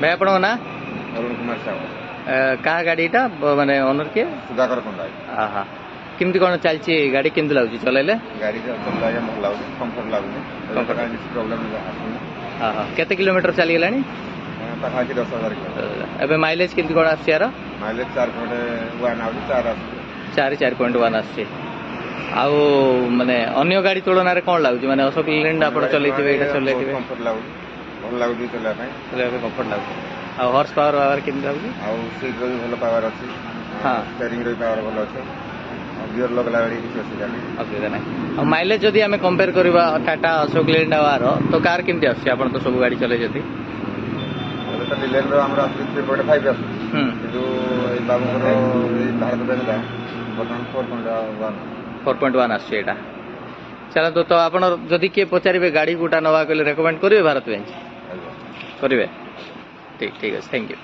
ଭାଇ ଆପଣଙ୍କ ନାଁ? ଅରୁଣ କୁମାର ସାହୁ, କାହା ଗାଡ଼ିଟା ମାନେ ଅନର କିଏ? ସୁଧାକର ପଣ୍ଡା। ଆହା, କେମିତି କ'ଣ ଚାଲିଛି ଗାଡ଼ି, କେମିତି ଲାଗୁଛି ଚଲେଇଲେ? ଗାଡ଼ି ଚଳିଲା ଆଜ୍ଞା ଭଲ ଲାଗୁଛି, କମ୍ଫର୍ଟ ଲାଗୁଛି, କିଛି ପ୍ରୋବ୍ଲେମ୍ ଆସୁନି। କେତେ କିଲୋମିଟର ଚାଲିଗଲାଣି? ପାଖାପାଖି 10,000 କିଲୋମିଟର। ଏବେ ମାଇଲେଜ କେମିତି କ'ଣ ଆସୁଛି ୟାର? ମାଇଲେଜ 4.1 ଆସୁଛି, 4 ଆସୁଛି। 4.1 ଆସୁଛି। ଆଉ ମାନେ ଅନ୍ୟ ଗାଡ଼ି ତୁଳନାରେ କ'ଣ ଲାଗୁଛି? ମାନେ ଅଶୋକ ଲେଲାଣ୍ଡ ଆପଣ ଚଲେଇଥିବେ, ଏଇଟା ଚଲେଇଥିବେ, କମ୍ଫର୍ଟ ଲାଗୁଛି, ଭଲ ଲାଗୁଛି ଚଲେଇବା ପାଇଁ। ଚଲେଇବା ପାଇଁ କମ୍ଫର୍ଟ ଲାଗୁଛି। ଆଉ ହର୍ସ ପାୱାର କେମିତି ଲାଗୁଛି? ଆଉ ସିଟ୍ର ବି ଭଲ ପାୱାର ଅଛି, ଷ୍ଟେରିଂର ବି ପାୱାର ଭଲ ଅଛି, ଆଉ ଗିୟର ଲଗେଇଲା ବେଳେ କିଛି ଅସୁବିଧା ନାହିଁ। ଅସୁବିଧା ନାହିଁ। ଆଉ ମାଇଲେଜ ଯଦି ଆମେ କମ୍ପେୟାର କରିବା ଟାଟା ଅଶୋକ ଲେଲାଣ୍ଡ ଆଉ ଆର, ତ କାହାର କେମିତି ଆସୁଛି? ଆପଣ ତ ସବୁ ଗାଡ଼ି ଚଲେଇଛନ୍ତି। ଏବେ ତ ଲିଲେଣ୍ଡର ଆମର ଆସୁଛି 3.5 ଆସୁଛି, କିନ୍ତୁ ଏଇ ବାବୁଙ୍କର ଏଇ ଭାରତ ବ୍ୟାଙ୍କ ବର୍ତ୍ତମାନ 4.1 ଆସୁଛି ଏଇଟା। ଚାଲନ୍ତୁ, ତ ଆପଣ ଯଦି କିଏ ପଚାରିବେ ଗାଡ଼ି କୋଉଟା ନେବା କହିଲେ ରେକମେଣ୍ଡ କରିବେ ଭାରତ ବେଞ୍ଚ? କରିବେ? ଠିକ୍ ଅଛି, ଥ୍ୟାଙ୍କ ୟୁ।